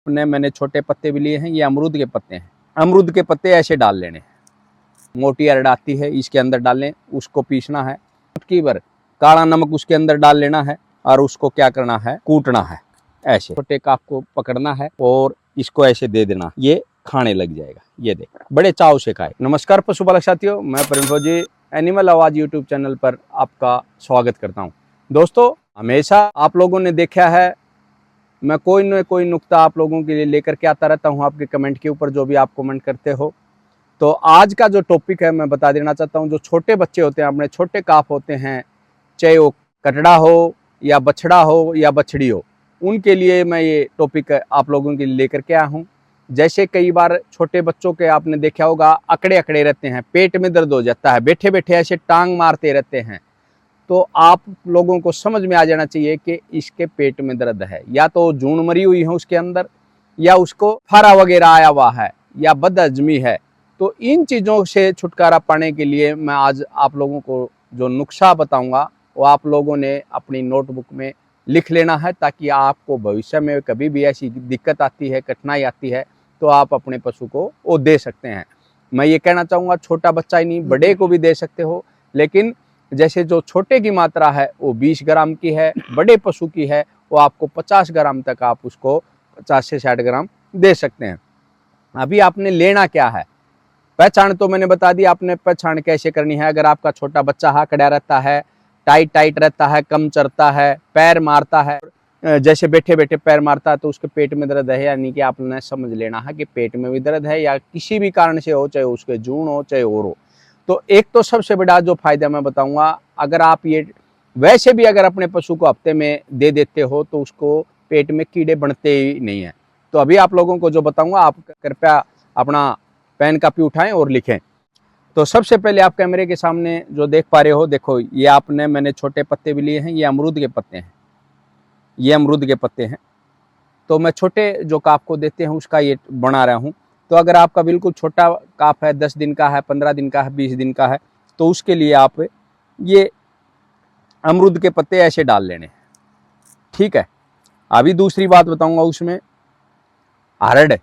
मैंने छोटे पत्ते भी लिए हैं, ये अमरूद के पत्ते हैं। अमरूद के पत्ते ऐसे डाल लेने, मोटी अरड़ आती है इसके अंदर डालें, उसको पीसना है। चुटकी भर काला नमक उसके अंदर डाल लेना है और उसको क्या करना है, कूटना है। ऐसे छोटे काफ को पकड़ना है और इसको ऐसे दे देना, ये खाने लग जाएगा। ये देख, बड़े चाव से खाए। नमस्कार पशुपालक साथियों, मैं प्रेम फौजी एनिमल आवाज यूट्यूब चैनल पर आपका स्वागत करता हूँ। दोस्तों, हमेशा आप लोगों ने देखा है मैं कोई न कोई नुक्ता आप लोगों के लिए लेकर के आता रहता हूँ आपके कमेंट के ऊपर, जो भी आप कमेंट करते हो। तो आज का जो टॉपिक है मैं बता देना चाहता हूँ। जो छोटे बच्चे होते हैं, अपने छोटे काफ होते हैं, चाहे वो कटड़ा हो या बछड़ा हो या बछड़ी हो, उनके लिए मैं ये टॉपिक आप लोगों के लिए लेकर के आया हूँ। जैसे कई बार छोटे बच्चों के आपने देखा होगा, अकड़े अकड़े रहते हैं, पेट में दर्द हो जाता है, बैठे बैठे ऐसे टांग मारते रहते हैं। तो आप लोगों को समझ में आ जाना चाहिए कि इसके पेट में दर्द है, या तो जून मरी हुई है उसके अंदर, या उसको फारा वगैरह आया हुआ है, या बदहजमी है। तो इन चीज़ों से छुटकारा पाने के लिए मैं आज आप लोगों को जो नुस्खा बताऊंगा वो आप लोगों ने अपनी नोटबुक में लिख लेना है, ताकि आपको भविष्य में कभी भी ऐसी दिक्कत आती है, कठिनाई आती है, तो आप अपने पशु को वो दे सकते हैं। मैं ये कहना चाहूँगा, छोटा बच्चा ही नहीं, बड़े को भी दे सकते हो। लेकिन जैसे जो छोटे की मात्रा है वो 20 ग्राम की है, बड़े पशु की है वो आपको 50 ग्राम तक आप उसको 50 से 60 ग्राम दे सकते हैं। अभी आपने लेना क्या है, पहचान तो मैंने बता दी, आपने पहचान कैसे करनी है। अगर आपका छोटा बच्चा हाकड़ा रहता है, टाइट रहता है, कम चरता है, पैर मारता है, जैसे बैठे बैठे पैर मारता है, तो उसके पेट में दर्द है, यानी कि आपने समझ लेना है कि पेट में भी दर्द है, या किसी भी कारण से हो, चाहे उसके जून हो चाहे और हो। तो एक तो सबसे बड़ा जो फायदा मैं बताऊंगा, अगर आप ये वैसे भी अगर अपने पशु को हफ्ते में दे देते हो तो उसको पेट में कीड़े बनते ही नहीं है। तो अभी आप लोगों को जो बताऊंगा, आप कृपया अपना पेन कापी उठाएं और लिखें। तो सबसे पहले आप कैमरे के सामने जो देख पा रहे हो, देखो ये मैंने छोटे पत्ते भी लिए हैं, ये अमरूद के पत्ते हैं, ये अमरूद के पत्ते हैं। तो मैं छोटे जो काफ को देते हैं उसका ये बना रहा हूँ। तो अगर आपका बिल्कुल छोटा काफ है, 10 दिन का है, 15 दिन का है, 20 दिन का है, तो उसके लिए आप ये अमरूद के पत्ते ऐसे डाल लेने, ठीक है। अभी दूसरी बात बताऊंगा, उसमें अरड़,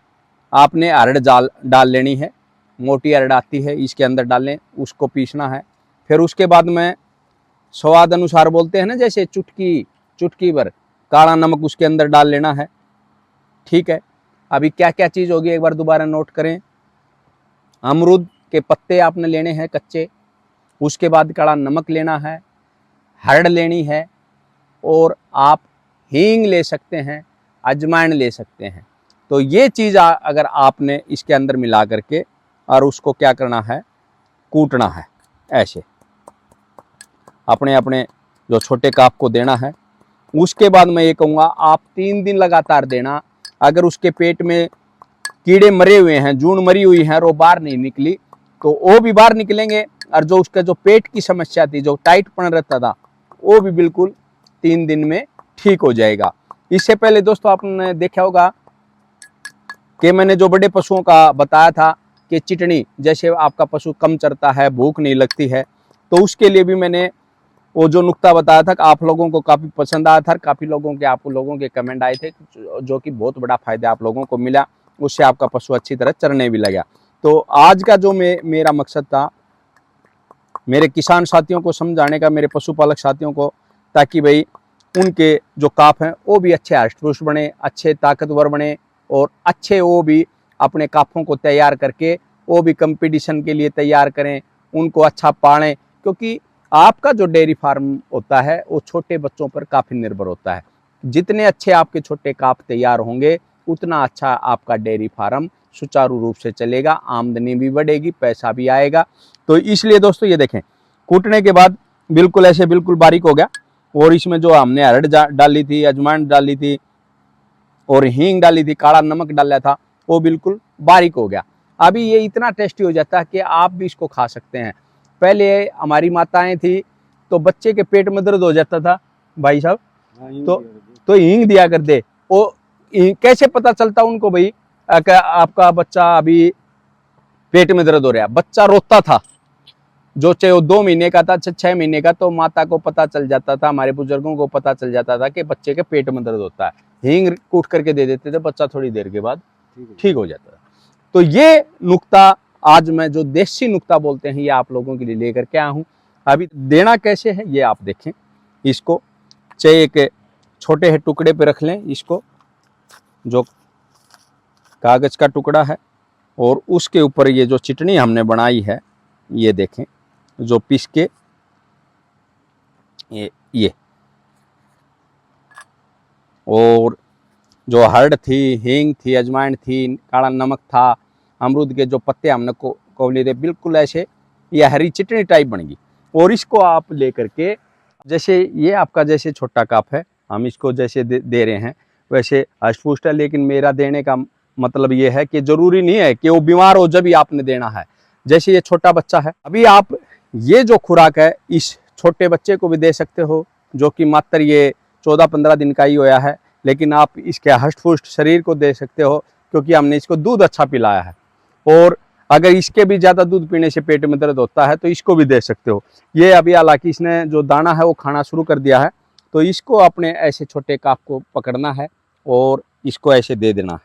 आपने अरड़ डाल लेनी है, मोटी अरड़ आती है इसके अंदर डालें, उसको पीसना है। फिर उसके बाद में स्वाद अनुसार बोलते हैं ना, जैसे चुटकी भर काला नमक उसके अंदर डाल लेना है, ठीक है। अभी क्या क्या चीज़ होगी एक बार दोबारा नोट करें। अमरूद के पत्ते आपने लेने हैं कच्चे, उसके बाद काला नमक लेना है, हरड़ लेनी है, और आप हींग ले सकते हैं, अजवाइन ले सकते हैं। तो ये चीज़ अगर आपने इसके अंदर मिला करके और उसको क्या करना है, कूटना है ऐसे, अपने अपने जो छोटे काफ को देना है। उसके बाद मैं ये कहूँगा, आप 3 दिन लगातार देना। अगर उसके पेट में कीड़े मरे हुए हैं, जून मरी हुई है और वो बाहर नहीं निकली, तो वो भी बाहर निकलेंगे, और जो उसका जो पेट की समस्या थी, जो टाइटपन रहता था, वो भी बिल्कुल 3 दिन में ठीक हो जाएगा। इससे पहले दोस्तों आपने देखा होगा कि मैंने जो बड़े पशुओं का बताया था कि चिटनी, जैसे आपका पशु कम चरता है, भूख नहीं लगती है, तो उसके लिए भी मैंने वो जो नुक्ता बताया था, आप लोगों को काफ़ी पसंद आया था। काफ़ी आप लोगों के कमेंट आए थे, जो कि बहुत बड़ा फायदा आप लोगों को मिला, उससे आपका पशु अच्छी तरह चरने भी लगा। तो आज का जो मेरा मकसद था, मेरे किसान साथियों को समझाने का, मेरे पशुपालक साथियों को, ताकि भाई उनके जो काफ हैं वो भी अच्छे हष्ट-पुष्ट बने, अच्छे ताकतवर बने, और अच्छे वो भी अपने काफों को तैयार करके वो भी कंपटीशन के लिए तैयार करें, उनको अच्छा पालें। क्योंकि आपका जो डेयरी फार्म होता है वो छोटे बच्चों पर काफ़ी निर्भर होता है। जितने अच्छे आपके छोटे काफ तैयार होंगे, उतना अच्छा आपका डेयरी फार्म सुचारू रूप से चलेगा, आमदनी भी बढ़ेगी, पैसा भी आएगा। तो इसलिए दोस्तों ये देखें, कूटने के बाद बिल्कुल ऐसे बिल्कुल बारीक हो गया, और इसमें जो हमने अरड़ डाली थी, अजवाइन डाली थी और हींग डाली थी, काला नमक डाला था, वो बिल्कुल बारीक हो गया। अभी ये इतना टेस्टी हो जाता है कि आप भी इसको खा सकते हैं। पहले हमारी माताएं थी, तो बच्चे के पेट में दर्द हो जाता था भाई साहब, तो हींग दिया कर दे। वो कैसे पता चलता उनको भाई आपका बच्चा अभी पेट में दर्द हो रहा है? बच्चा रोता था, जो चाहे वो 2 महीने का था, 6 महीने का, तो माता को पता चल जाता था, हमारे बुजुर्गों को पता चल जाता था कि बच्चे के पेट में दर्द होता है। हींग कूट करके दे देते थे, बच्चा थोड़ी देर के बाद ठीक हो जाता था। तो ये नुक्ता आज मैं जो देसी नुक्ता बोलते हैं ये आप लोगों के लिए लेकर के आया हूँ। अभी देना कैसे है ये आप देखें। इसको चाहे एक छोटे टुकड़े पे रख लें, इसको जो कागज का टुकड़ा है, और उसके ऊपर ये जो चटनी हमने बनाई है ये देखें, जो पीस के ये और जो हर्ड थी, हींग थी, अजवाइन थी, काला नमक था, अमरूद के जो पत्ते हमने को लिए थे, बिल्कुल ऐसे ये हरी चटनी टाइप बन गई। और इसको आप लेकर के, जैसे ये आपका जैसे छोटा कप है, हम इसको जैसे दे रहे हैं वैसे हष्ट-पुष्ट है, लेकिन मेरा देने का मतलब ये है कि जरूरी नहीं है कि वो बीमार हो जब ही आपने देना है। जैसे ये छोटा बच्चा है, अभी आप ये जो खुराक है इस छोटे बच्चे को भी दे सकते हो, जो कि मात्र ये 14-15 दिन का ही होया है, लेकिन आप इसके हष्ट-पुष्ट शरीर को दे सकते हो, क्योंकि हमने इसको दूध अच्छा पिलाया है। और अगर इसके भी ज़्यादा दूध पीने से पेट में दर्द होता है तो इसको भी दे सकते हो। ये अभी हालांकि इसने जो दाना है वो खाना शुरू कर दिया है, तो इसको अपने ऐसे छोटे कप को पकड़ना है और इसको ऐसे दे देना है,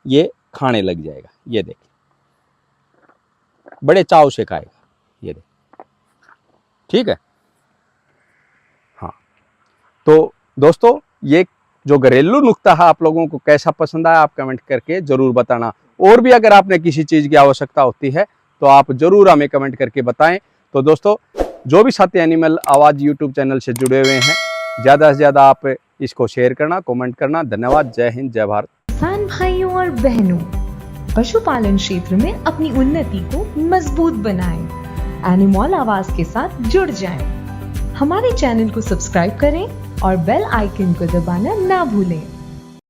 ये खाने लग जाएगा। ये देखिए बड़े चाव से खाएगा, ये देखिए, ठीक है। हाँ, तो दोस्तों ये जो घरेलू नुक्ता है आप लोगों को कैसा पसंद आया आप कमेंट करके जरूर बताना। और भी अगर आपने किसी चीज़ की आवश्यकता होती है तो आप जरूर हमें कमेंट करके बताएं। तो दोस्तों जो भी साथी एनिमल आवाज़ यूट्यूब चैनल से जुड़े हुए हैं, ज़्यादा से ज़्यादा आप इसको शेयर करना, कमेंट करना। धन्यवाद। जय हिंद, जय भारत। किसान भाइयों और बहनों, पशुपालन क्षेत्र में अपनी उन्नति को मजबूत बनाएं। एनिमल आवाज के साथ जुड़ जाएं। हमारे चैनल को सब्सक्राइब करें और बेल आइकन को दबाना ना भूलें।